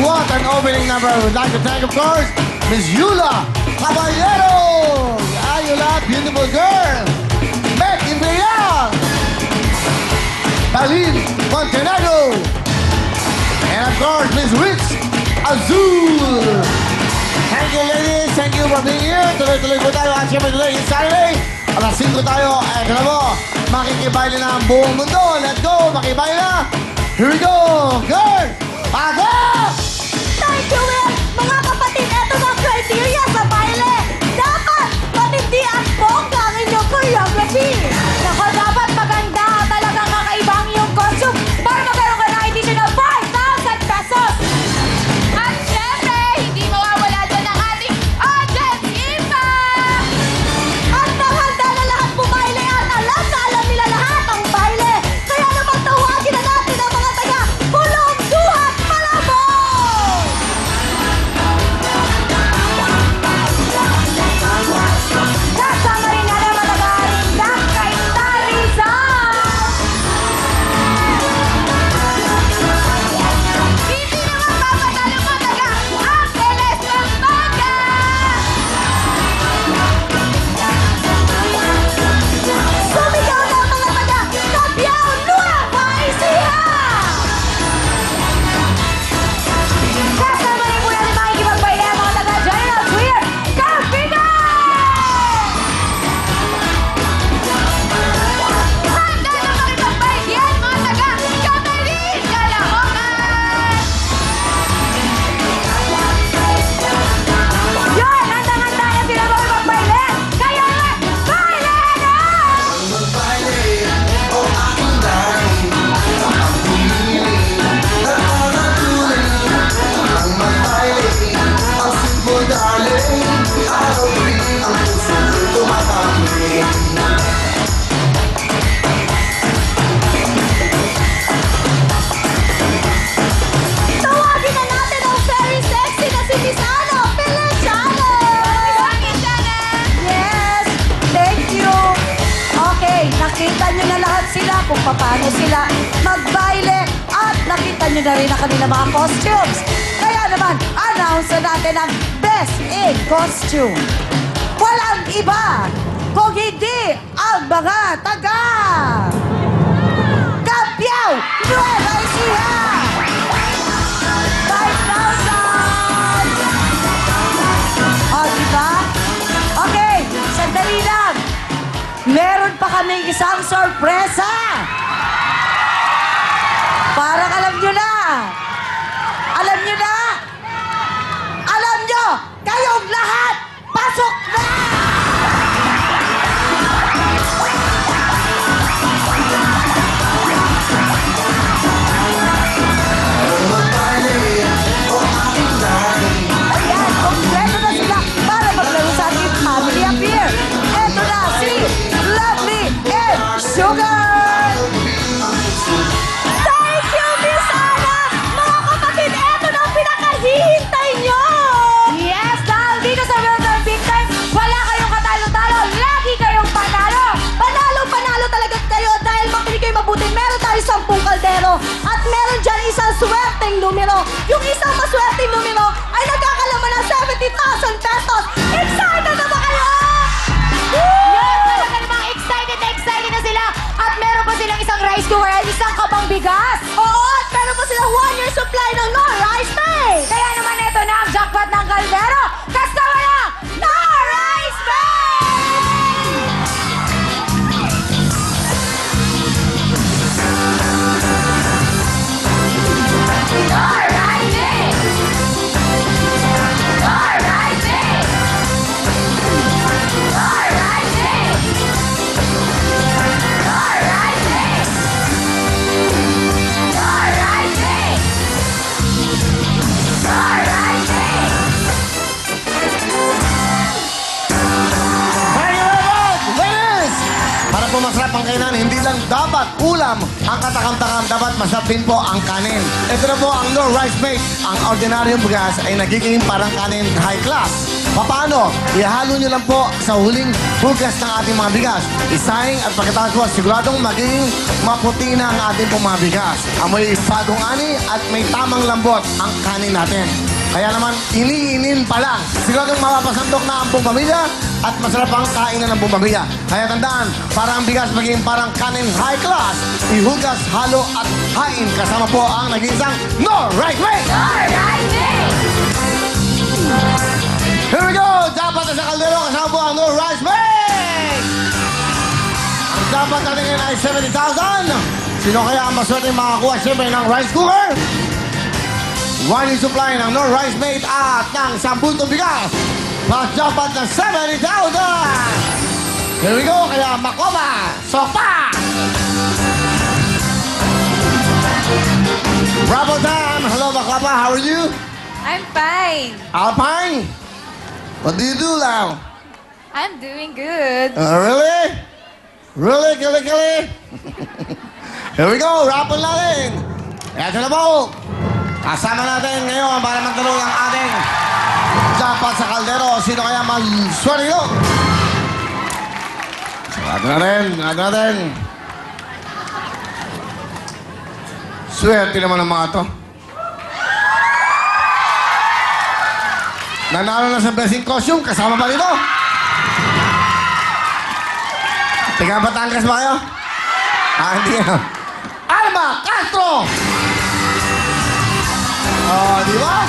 What an opening number! We'd like to thank, of course, Miss Yula Caballero! Yula, beautiful girl! Beck Imbrian! Balin Montenegro! And of course, Miss Rich Azul! Thank you, ladies! Thank you for being here! Tuloy-tuloy po tayo. At syempre today is Saturday. Alas 5 tayo. At alam mo, makikibayle na ang buong mundo. Let's go! Makibayle na! Here we go! Girls! Pago! Thank you, Will! Mga kapatid, eto na criteria sa baile. Dapat matindi at bongga ang inyong choreography. Nako, dapat maganda talagang kakaiba ang iyong costume para magkaroon ka ng additional 5,000 pesos. At syempre, hindi mawawala dyan ang ating audience impact! At nahanda na lahat bumaile at alam na alam nila lahat ang baile. Kaya naman tawagin na natin ang mga taga Pulong Duhat Malabon! Kasama rin natin mga taga-Arindak kay Tarizal! Hindi naman papatalo mo taga Angeles Pampaga! Sumigaw na ang mga taga Cabiao Nueva Ecija! Kasama rin po natin makikipagbaile ang mga taga General Trier Cavite! Handa na makipagbaigyan mga taga Camarines, Caloocan! Yun! Handang-handa na sila makipagbaile! Kaya nga, baile na! Tawagin na natin ang very sexy na si Miss Ana Pelechano! Bakit sana? Yes! Thank you! Okay, nakita nyo na lahat sila kung paano sila magbaile at nakita nyo na rin ang kanilang mga costumes. Kaya naman, announce na natin ang Best in Costume. Walang iba kung hindi ang mga taga Cabiao Nueva Ecija! 5,000! O, diba? Okay, sandali lang. Meron pa kaming isang sorpresa. Parang alam nyo na. Alam nyo na. Alam nyo, kayong lahat, pasok na! Ayan, kompleto na sila para maglaro sa ating family affair. Eto na si Lovely and Sugar! Thank you, Miss Ana! Mga bawat ulam ang katakam-takam, dapat masarap din po ang kanin. Ito na po ang No Rice Mate. Ang ordinaryong bigas ay nagiging parang kanin high class. Paano? Ihalo nyo lang po sa huling hugas ng ating mga bigas. Isaing at pagkatapos po, siguradong magiging maputi na ang ating pong mga bigas. Amoy bagong ani at may tamang lambot ang kanin natin. Kaya naman, iniinin pa lang. Siguradong mapapasandok na ang buong pamilya at masarap ang kainan ng buong pamilya. Kaya tandaan, para ang bigas maging parang kanin high class, ihugas, halo at hain. Kasama po ang nag-iisang No Right Way! Here we go! Dapat na sa kaldero, kasama po ang No Rice Mate! Ang dapat natin ngayon ay 70,000. Sino kaya ang maswerte makakuha siyempre ng rice cooker? One is supply ng No Rice Mate at ng 10 buntong bigas. Plus dapat na 70,000! Here we go, kaya makoba! Sopa! Bravo time! Hello, Makoba, how are you? I'm fine. Alpine? What do you do now? I'm doing good. Really? Really? Kili? Here we go, rapon natin! Eto na po! Kasama natin ngayon para magkaroon ng ating jackpot sa kaldero. Sino kaya mag-swerte nyo? Sarado natin. Swerte naman ang mga to. Nanalo na sa blessing costume, kasama pa dito. Tiga Batangas ba kayo? Hindi na. Alma Castro! Di ba?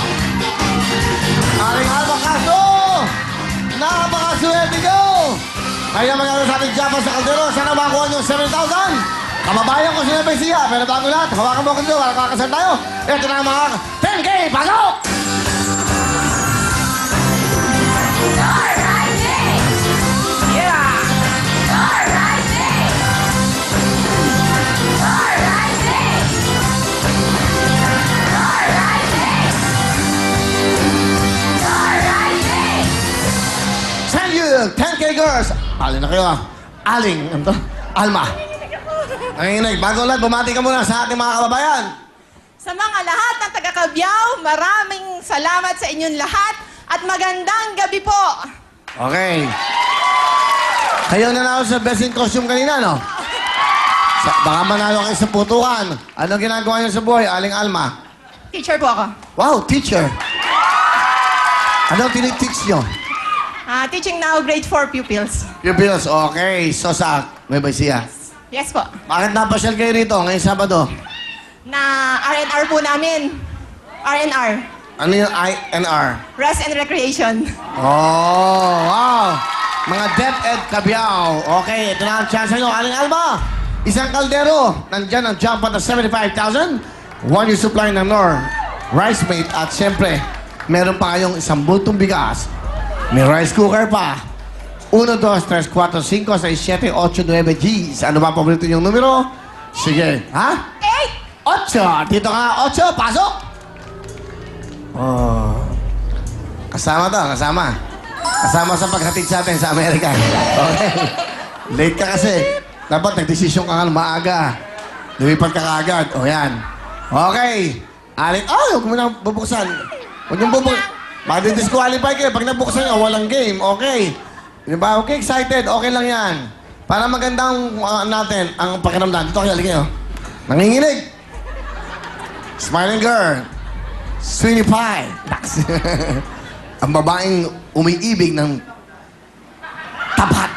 Aling Alma Castro! Napakaswerte nyo! Kaya magkakaroon sa ating jackpot sa kaldero. Sana makakuha nyo 7,000. Kababayan ko si Nebay Sia. Pero bago lahat, hawakan mo ko dito para kakasal tayo. Ito na ang mga 10K! Pasok! Thank you! 10K girls! Alin na kayo ah. Aling, ano to? Alma. Nanginig, bago lahat, bumati ka muna sa ating mga kababayan. Sa mga lahat ng taga-Kabyaw, maraming salamat sa inyong lahat at magandang gabi po. Okay. Kayo nanalo sa best in costume kanina, no? Baka manalo kayo sa putukan. Ano ginagawa niyo sa buhay, Aling Alma? Teacher po ako. Wow, teacher. Ano tiniteach niyo? Teaching now grade 4 pupils. Pupils, okay. So sa Nueva Ecija. Yes po. Bakit napasyal kayo rito ngayong Sabado? Na R&R po namin. R&R. Ano yung INR? Rest and Recreation. Oh, wow. Mga DepEd Cabiao. Okay, ito na ang chance nyo. Aling Alma, isang kaldero. Nandyan ang jackpot na 75,000. One yung supply ng Nor Rice Mate. At siyempre, meron pa kayong isang bultong bigas. May rice cooker pa. 1, 2, 3, 4, 5, 6, 7, 8, 9 Gs. Ano ba paborito yung numero? Sige. Ha? 8. Dito ka. 8. Pasok. Oh. Kasama to. Kasama. Kasama sa paghatid sa atin sa Amerika. Okay. Late ka kasi. Dapat nagdesisyon ka nga maaga. Lumipad ka kaagad. O yan. Okay. Aling. Oh, huwag mo nang bubuksan. Huwag niyong bubuksan. Madi-disqualify kayo. Pag nabuksan nyo, walang game. Okay. Diba? Okay, excited. Okay lang yan. Para magandang natin ang pakiramdam. Dito kayo, kayo. Nanginginig. Smiling girl. Sweeney Pie. Ang babaeng umiibig ng tapat.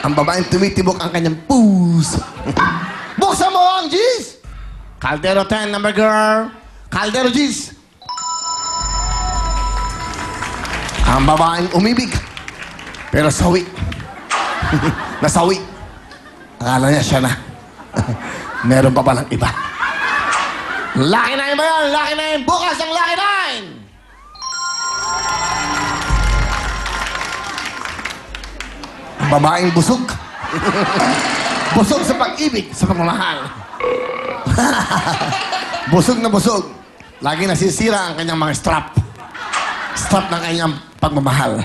Ang babaeng tumitibok ang kanyang puso. Buksan mo ang G's! Caldero 10, number girl. Caldero G's. Ang babaeng umibig. Pero sawi. Nasawi. Akala niya siya na. Meron pa palang iba. Lucky 9 ba yan? Lucky 9! Bukas ang Lucky 9! Ang babaeng busog. Busog sa pag-ibig, sa pagmamahal. Busog na busog. Lagi nasisira ang kanyang mga strap. Strap ng kanyang pagmamahal.